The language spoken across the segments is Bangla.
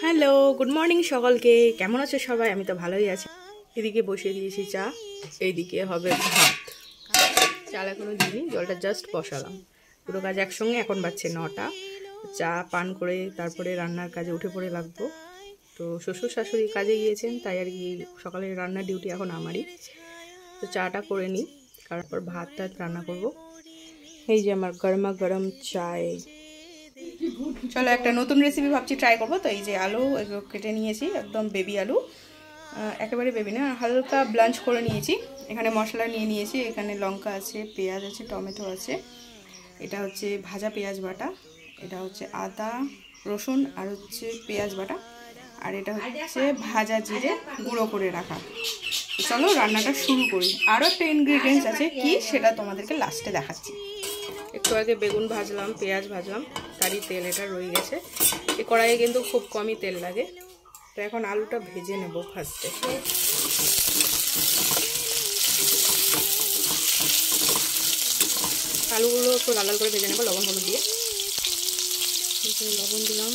হ্যালো, গুড মর্নিং সকলকে। কেমন আছো সবাই? আমি তো ভালোই আছি। এদিকে বসিয়ে দিয়েছি চা, এইদিকে হবে ভাত। চাল এখনো দিইনি, জলটা জাস্ট বসালাম। পুরো কাজ একসঙ্গে। এখন বাজছে 9টা। চা পান করে তারপরে রান্নার কাজে উঠে পড়ে লাগবো। তো শ্বশুর শাশুড়ি কাজে গিয়েছেন, তাই আর কি সকালের রান্নার ডিউটি এখন আমারই। তো চাটা করে নিই, তারপর ভাত টাত রান্না করব। এই যে আমার গরমা গরম চায়। চলো একটা নতুন রেসিপি ভাবছি ট্রাই করবো। তো এই যে আলু এগুলো কেটে নিয়েছি, একদম বেবি আলু, একেবারে বেবি না, হালকা ব্লাঞ্চ করে নিয়েছি। এখানে মশলা নিয়ে নিয়েছি, এখানে লঙ্কা আছে, পেঁয়াজ আছে, টমেটো আছে, এটা হচ্ছে ভাজা পেঁয়াজ বাটা, এটা হচ্ছে আদা রসুন আর হচ্ছে পেঁয়াজ বাটা, আর এটা হচ্ছে ভাজা জিরে গুঁড়ো করে রাখা। চলো রান্নাটা শুরু করি। আরও একটা ইনগ্রিডিয়েন্টস আছে, কি সেটা তোমাদেরকে লাস্টে দেখাচ্ছি। একটু আগে বেগুন ভাজলাম, পেঁয়াজ ভাজলাম, তারই তেল এটা রয়ে গেছে। এই কড়াইয়ে কিন্তু খুব কমই তেল লাগে। তো এখন আলুটা ভেজে নেব ফার্স্টে। আলুগুলো একটু লাল লাল করে ভেজে নেব লবণ হলুদ দিয়ে। লবণ দিলাম,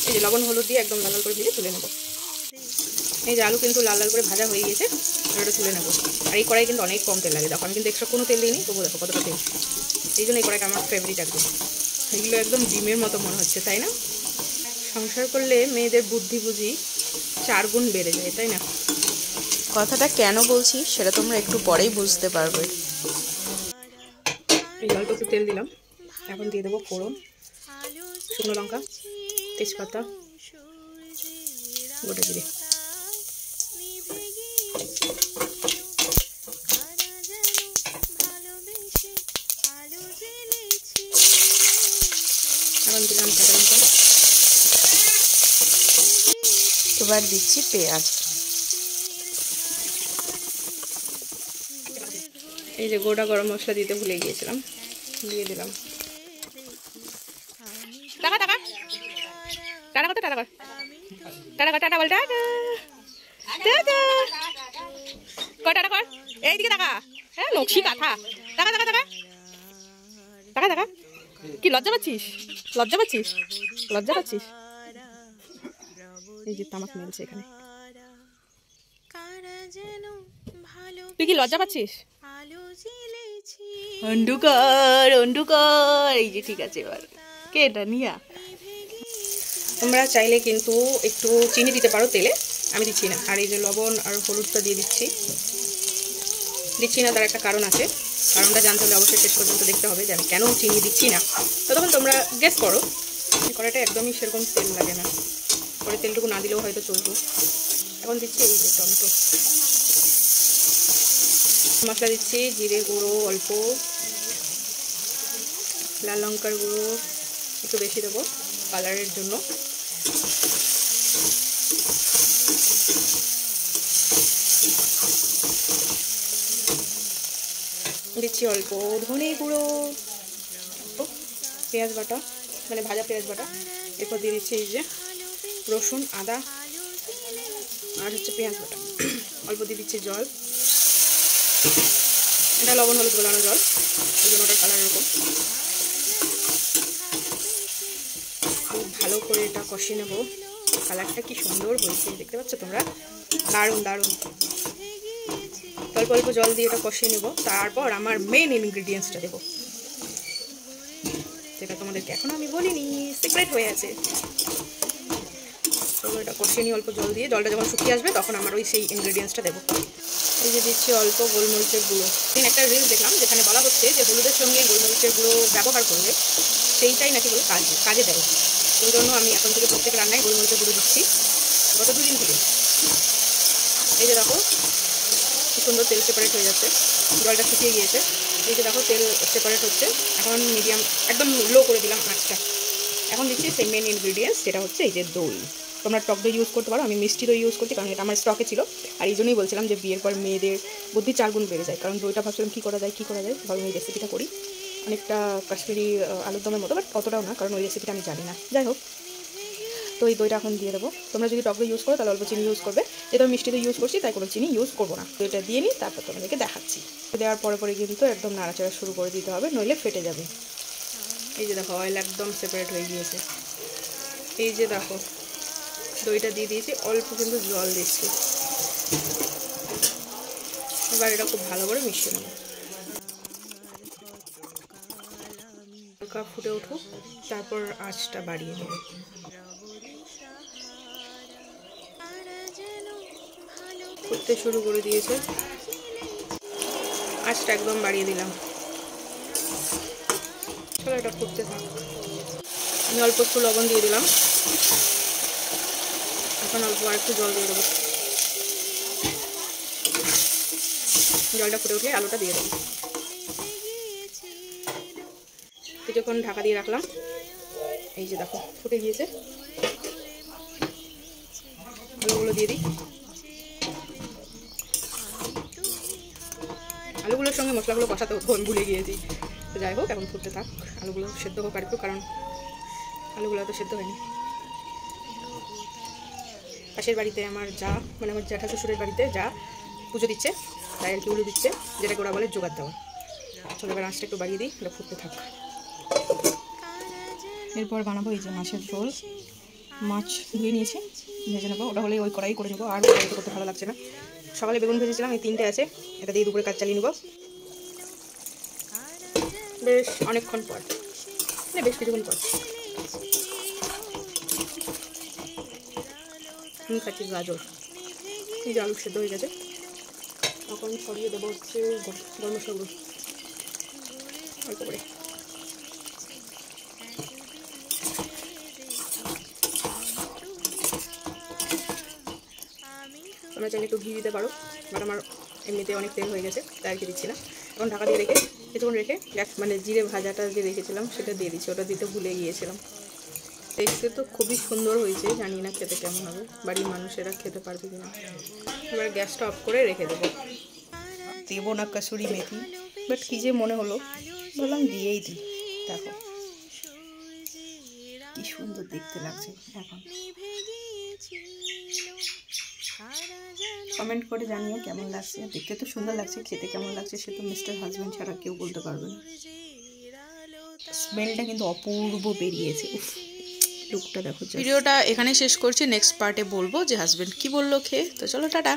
এই যে লবণ হলুদ দিয়ে একদম লাল লাল করে ভেজে তুলে নেব। এই যে আলু কিন্তু লাল লাল করে ভাজা হয়ে গেছে, ওটা তুলে নেবো। আর এই কড়াই কিন্তু অনেক কম তেল লাগে, দেখো আমি কিন্তু এক্সট্রা কোনো তেল দিইনি, তবু দেখো কতটা তেল। এই জন্য এই কড়াইটা আমার ফেভারিট একদম। এগুলো একদম ডিমের মতো মনে হচ্ছে, তাই না? সংসার করলে মেয়েদের বুদ্ধি বুঝি 4 গুণ বেড়ে যায়, তাই না? কথাটা কেন বলছি সেটা তোমরা একটু পরেই বুঝতে পারবে। এই অল্প একটু তেল দিলাম, এখন দিয়ে দেবো ফোড়ন, শুকনো লঙ্কা, তেজপাতা, গোটা জিরে। এখন দিলাম কাঁচা লঙ্কা, এবার দিচ্ছি পেঁয়াজ। এই যে গোটা গরম মশলা দিতে ভুলে গিয়েছিলাম, দিয়ে দিলাম। টাকা টাকা টাকা কত টাকা টাকা টাকা বল টাকা টাকা কর, এইদিকে টাকা। হ্যাঁ নকশি কাঁথা। টাকা টাকা টাকা টাকা টাকা। কি লজ্জা পাচ্ছিস? লজ্জা পাচ্ছিস? লজ্জা পাচ্ছিস? এই যে তামাক মিলছে এখানে, তুই কি লজ্জা পাচ্ছিস? অন্ধকার অন্ধকার। এই যে ঠিক আছে, এবার কে এটা নিয়া। তোমরা চাইলে কিন্তু একটু চিনি দিতে পারো তেলে, আমি দিচ্ছি না। আর এই যে লবণ আর হলুদটা দিয়ে দিচ্ছি না, তার একটা কারণ আছে। কারণটা জানতে হলে অবশ্যই শেষ পর্যন্ত দেখতে হবে যে আমি কেন চিনি দিচ্ছি না। তখন তোমরা গেস করো। কড়াইটা একদমই সেরকম তেল লাগে না, পরে তেলটুকু না দিলেও হয়তো চলতো। এখন দিচ্ছি এই যে টমেটো, মশলা দিচ্ছি জিরে গুঁড়ো অল্প, লাল লঙ্কার গুঁড়ো একটু বেশি দেবো কালারের জন্য, দিচ্ছি অল্প ধনে গুঁড়ো, পেঁয়াজ বাটা মানে ভাজা পেঁয়াজ বাটা, এরপর দিয়ে দিচ্ছি এই যে রসুন আদা আর হচ্ছে পেঁয়াজ বাটা, অল্প দিয়ে দিচ্ছি জল, এটা লবণ হলুদ গোলানো জল, ওই জন্য ওটার কালার এরকম। খুব ভালো করে এটা কষিয়ে নেবো। কালারটা কি সুন্দর হয়েছে দেখতে পাচ্ছ তোমরা, দারুণ দারুণ। অল্প অল্প জল দিয়ে এটা কষিয়ে নেবো। তারপর আমার মেন ইনগ্রিডিয়েন্টসটা দেবো, যেটা তোমাদেরকে এখনো আমি বলিনি, সিক্রেট হয়ে আছে। চলো এটা কষিয়ে নিই অল্প জল দিয়ে। জলটা যখন শুকিয়ে আসবে তখন আমার ওই সেই ইনগ্রিডিয়েন্টসটা দেবো। এই যে দিচ্ছি অল্প গোলমরিচের গুঁড়ো। একটা রিলস দেখলাম যেখানে বলা হচ্ছে যে হলুদের সঙ্গে গোলমরিচের গুঁড়ো ব্যবহার করলে সেইটাই নাকি বলে কাজে দেয়। ওই জন্য আমি এখন থেকে প্রত্যেক রান্নায় গোলমরিচের গুঁড়ো দিচ্ছি, গত 2 দিন থেকে। এই যে দেখো কি সুন্দর তেল সেপারেট হয়ে যাচ্ছে, জলটা শুকিয়ে গিয়েছে। এই যে দেখো তেল সেপারেট হচ্ছে। এখন মিডিয়াম একদম লো করে দিলাম আঁচটা। এখন দিচ্ছি সেই মেন ইনগ্রিডিয়েন্টস, যেটা হচ্ছে এই যে দই। তোমরা টক দই ইউজ করতে পারো, আমি মিষ্টি দই ইউজ করছি কারণ এটা আমার স্টকে ছিল। আর এই জন্যই বলছিলাম যে বিয়ের পর মেয়েদের বুদ্ধি 4 গুণ বেড়ে যায়, কারণ দইটা ভাবছিলাম কী করা যায় ভাবে এই রেসিপিটা করি। অনেকটা কাশ্মীরি আলুর দমের মতো, বাট অতটাও না, কারণ ওই রেসিপিটা আমি জানি না। যাই হোক, তো এই দইটা এখন দিয়ে দেবো। তোমরা যদি টক দই ইউজ করো তাহলে অল্প চিনি ইউজ করবে, যেহেতু আমি মিষ্টি দই ইউজ করছি তাই কোনো চিনি ইউজ করবো না। তো এটা দিয়ে নিই, তারপর তোমাদেরকে দেখাচ্ছি। দেওয়ার পরে পরে কিন্তু একদম নাড়াচাড়া শুরু করে দিতে হবে, নইলে ফেটে যাবে। এই যে দেখো অয়েল একদম সেপারেট হয়ে গিয়েছে। এই যে দেখো দইটা দিয়ে দিয়েছি, অল্প কিন্তু জল দিচ্ছি। এবার এটা খুব ভালো করে মিশিয়ে নেব। হালকা ফুটে উঠুক, তারপর আঁচটা বাড়িয়ে নেব। ফুটতে শুরু করে দিয়েছে, আঁচটা একদম বাড়িয়ে দিলাম। চলো এটা ফুটতে থাক। আমি অল্প একটু লবণ দিয়ে দিলাম, এখন অল্প আর একটু জল দিয়ে দেবো। জলটা ফুটে উঠলে আলুটা দিয়ে দেবো। কিছুক্ষণ ঢাকা দিয়ে রাখলাম। এই যে দেখো ফুটে গিয়েছে, আলুগুলো দিয়ে দিই। আলুগুলোর সঙ্গে মশলাগুলো কষাতে ভুলে গিয়েছি। তো যাই হোক, এখন ফুটতে থাক, আলুগুলো সেদ্ধ হোক আর একটু, কারণ আলুগুলো তো সেদ্ধ হয়নি। পাশের বাড়িতে আমার যা, মানে আমার জ্যাঠা শ্বশুরের বাড়িতে যা পুজো দিচ্ছে, তাই আর কি উলু দিচ্ছে, যেটাকে ওরা বলে জোগাড় দেওয়া। চলো এবার আঁচটা একটু বাড়িয়ে দিই, এটা ফুটতে থাক। এরপর বানাবো এই যে মাছের ঝোল। মাছ ধুয়ে নিয়েছি, ভেজে নেবো। ওটা হলে ওই কড়াই করে নেবো, আর কড়াইতে করতে ভালো লাগছে না। সকালে বেগুন ভেজেছিলাম, এই 3টে আছে, এটা দিয়ে দুপুরে কাজ চালিয়ে নেবো। বেশ অনেকক্ষণ পর, মানে বেশ কিছুক্ষণ পর আমি খাচ্ছি গাজর। এই যে আলু সেদ্ধ হয়ে গেছে, এখন ছড়িয়ে দেবো হচ্ছে গরম মশলা গুঁড়ো অল্প করে। তোমরা চাইলে একটু ঘি দিতে পারো, বাট আমার এমনিতে অনেক তেল হয়ে গেছে তাই আর কি দিচ্ছি না। এখন ঢাকা দিয়ে রেখে কিছুক্ষণ রেখে গ্যাস, মানে জিরে ভাজাটা যে রেখেছিলাম সেটা দিয়ে দিচ্ছি, ওটা দিতে ভুলে গিয়েছিলাম। দেখতে তো খুবই সুন্দর হয়েছে, জানি না খেতে কেমন হবে, বাড়ির মানুষেরা খেতে পারবে কিনা। এবার গ্যাসটা অফ করে রেখে দেবো। দেবো না কাসুরি মেথি, বাট কী যে মনে হলো, বললাম দিয়েই দিই। দেখো কি সুন্দর দেখতে লাগছে এখন। কমেন্ট করে জানিও কেমন লাগছে। দেখতে তো সুন্দর লাগছে, খেতে কেমন লাগছে সে তো মিস্টার হাজব্যান্ড ছাড়া কেউ বলতে পারবে না। স্মেলটা কিন্তু অপূর্ব বেরিয়েছে। উফ, লুকটা দেখো। ভিডিওটা এখানে শেষ করছি, নেক্সট পার্টে বলবো যে হাজবেন্ড কি বললো খেয়ে। তো চলো টাটা।